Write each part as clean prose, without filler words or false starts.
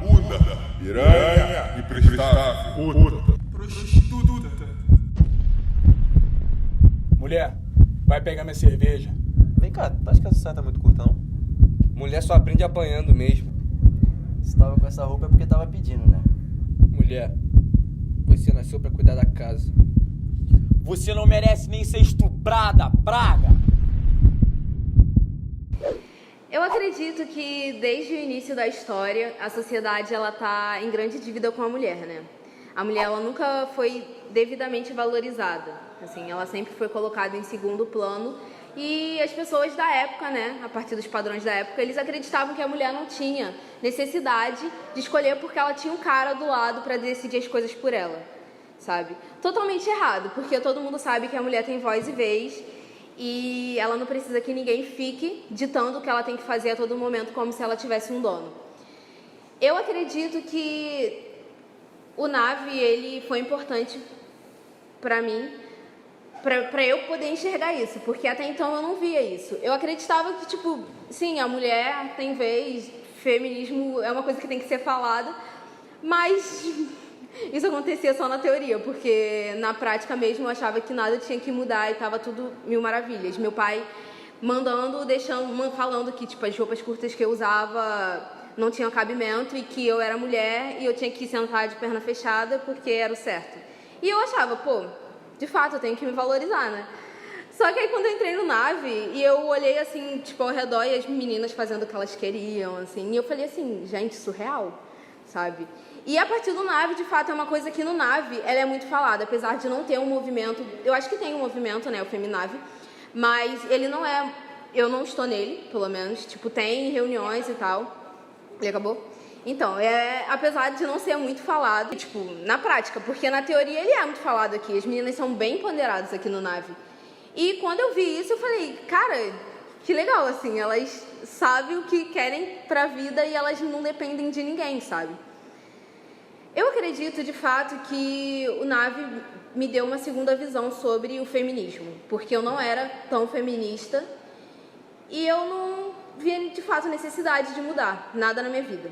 Puta, piranha, imprestável, puta. Prostituta. Mulher, vai pegar minha cerveja. Vem cá, tu acha que essa saia tá muito curta, não? Mulher só aprende apanhando mesmo. Se tava com essa roupa é porque tava pedindo, né? Mulher, você nasceu pra cuidar da casa. Você não merece nem ser estuprada, praga! Eu acredito que desde o início da história, a sociedade ela tá em grande dívida com a mulher, né? A mulher ela nunca foi devidamente valorizada. Assim, ela sempre foi colocada em segundo plano e as pessoas da época, né, a partir dos padrões da época, eles acreditavam que a mulher não tinha necessidade de escolher porque ela tinha um cara do lado para decidir as coisas por ela, sabe? Totalmente errado, porque todo mundo sabe que a mulher tem voz e vez e ela não precisa que ninguém fique ditando o que ela tem que fazer a todo momento como se ela tivesse um dono. Eu acredito que o NAVE, ele foi importante para mim, para eu poder enxergar isso, porque até então eu não via isso. Eu acreditava que, tipo, sim, a mulher tem vez, feminismo é uma coisa que tem que ser falada, mas isso acontecia só na teoria, porque na prática mesmo eu achava que nada tinha que mudar e tava tudo mil maravilhas. Meu pai falando que, tipo, as roupas curtas que eu usava não tinham cabimento e que eu era mulher e eu tinha que sentar de perna fechada porque era o certo. E eu achava, pô, de fato, eu tenho que me valorizar, né? Só que aí quando eu entrei no NAVE e eu olhei assim, tipo, ao redor e as meninas fazendo o que elas queriam, assim, e eu falei assim, gente, surreal, sabe? E a partir do NAVE, de fato, é uma coisa que no NAVE ela é muito falada, apesar de não ter um movimento, eu acho que tem um movimento, né, o Feminave, mas ele não é, eu não estou nele, pelo menos, tipo, tem reuniões e tal. Ele acabou? Então, apesar de não ser muito falado, tipo, na prática, porque na teoria ele é muito falado aqui, as meninas são bem ponderadas aqui no NAVE. E quando eu vi isso, eu falei, cara, que legal, assim, elas sabem o que querem pra vida e elas não dependem de ninguém, sabe? Eu acredito, de fato, que o NAVE me deu uma segunda visão sobre o feminismo, porque eu não era tão feminista e eu não via, de fato, necessidade de mudar nada na minha vida.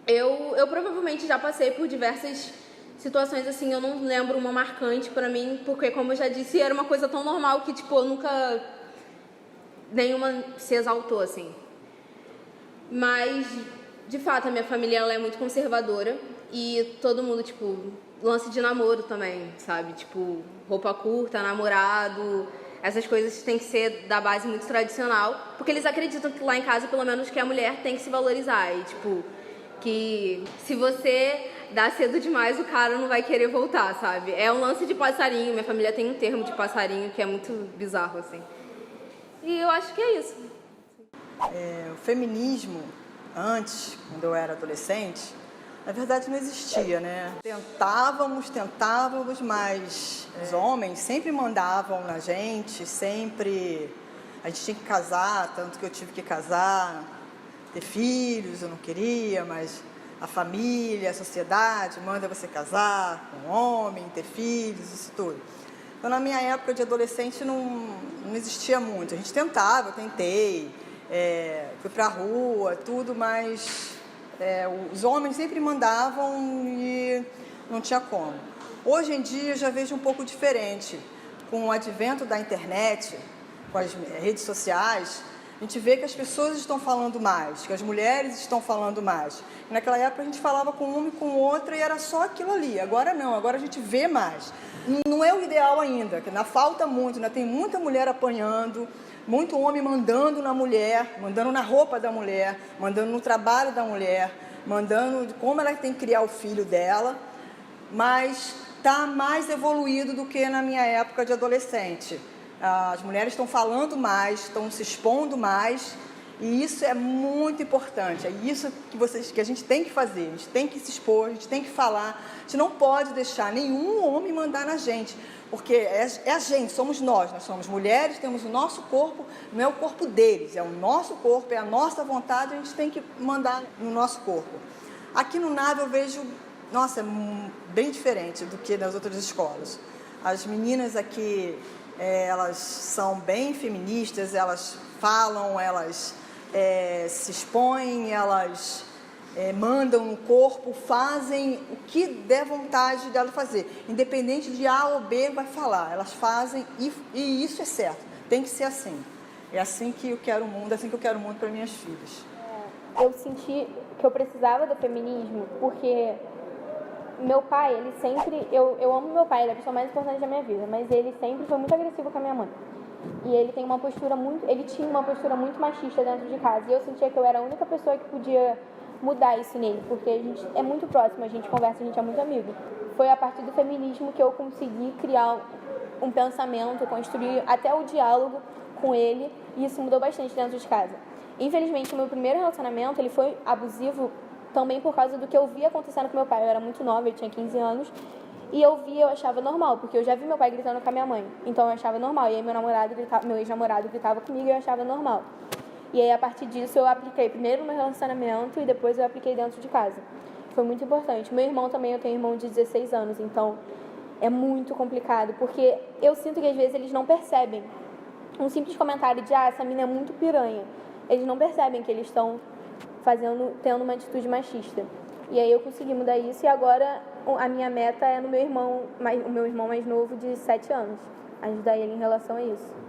Eu provavelmente já passei por diversas situações assim, eu não lembro uma marcante pra mim, porque, como eu já disse, era uma coisa tão normal que, tipo, eu nunca... nenhuma se exaltou, assim. Mas, de fato, a minha família ela é muito conservadora e todo mundo, tipo, lance de namoro também, sabe? Tipo, roupa curta, namorado, essas coisas têm que ser da base muito tradicional, porque eles acreditam que lá em casa, pelo menos, que a mulher tem que se valorizar e, tipo, que se você dá cedo demais, o cara não vai querer voltar, sabe? É um lance de passarinho, minha família tem um termo de passarinho que é muito bizarro, assim. E eu acho que é isso. O feminismo, antes, quando eu era adolescente, na verdade não existia, né? Tentávamos, mas os homens sempre mandavam na gente, sempre... A gente tinha que casar, tanto que eu tive que casar, ter filhos, eu não queria, mas a família, a sociedade manda você casar com um homem, ter filhos, isso tudo. Então, na minha época de adolescente, não existia muito. A gente tentava, eu tentei, fui pra rua, tudo, mas os homens sempre mandavam e não tinha como. Hoje em dia, eu já vejo um pouco diferente. Com o advento da internet, com as redes sociais, a gente vê que as pessoas estão falando mais, que as mulheres estão falando mais. Naquela época a gente falava com uma e com outra e era só aquilo ali. Agora não, agora a gente vê mais. Não é o ideal ainda, que ainda falta muito, ainda tem muita mulher apanhando, muito homem mandando na mulher, mandando na roupa da mulher, mandando no trabalho da mulher, mandando como ela tem que criar o filho dela, mas está mais evoluído do que na minha época de adolescente. As mulheres estão falando mais, estão se expondo mais, e isso é muito importante. É isso que a gente tem que fazer, a gente tem que se expor, a gente tem que falar. A gente não pode deixar nenhum homem mandar na gente, porque é a gente, somos nós somos mulheres, temos o nosso corpo, não é o corpo deles, é o nosso corpo, é a nossa vontade, a gente tem que mandar no nosso corpo. Aqui no NAVE eu vejo, nossa, é bem diferente do que nas outras escolas. As meninas aqui... elas são bem feministas, elas falam, elas se expõem, elas mandam no corpo, fazem o que der vontade dela fazer. Independente de A ou B vai falar, elas fazem e isso é certo. Tem que ser assim. É assim que eu quero o mundo, é assim que eu quero o mundo para minhas filhas. Eu senti que eu precisava do feminismo porque meu pai, ele sempre... Eu amo meu pai, ele é a pessoa mais importante da minha vida, mas ele sempre foi muito agressivo com a minha mãe. E ele tinha uma postura muito machista dentro de casa. E eu sentia que eu era a única pessoa que podia mudar isso nele, porque a gente é muito próximo, a gente conversa, a gente é muito amigo. Foi a partir do feminismo que eu consegui criar um pensamento, construir até o diálogo com ele, e isso mudou bastante dentro de casa. Infelizmente, o meu primeiro relacionamento, ele foi abusivo também por causa do que eu via acontecendo com meu pai. Eu era muito nova, eu tinha 15 anos, e eu achava normal, porque eu já vi meu pai gritando com a minha mãe, então eu achava normal. E aí meu ex-namorado gritava comigo e eu achava normal. E aí, a partir disso, eu apliquei primeiro no meu relacionamento e depois eu apliquei dentro de casa. Foi muito importante. Meu irmão também, eu tenho um irmão de 16 anos, então é muito complicado, porque eu sinto que às vezes eles não percebem. Um simples comentário de, essa menina é muito piranha. Eles não percebem que eles estão tendo uma atitude machista. E aí eu consegui mudar isso e agora a minha meta é no o meu irmão mais novo de 7 anos. Ajudar ele em relação a isso.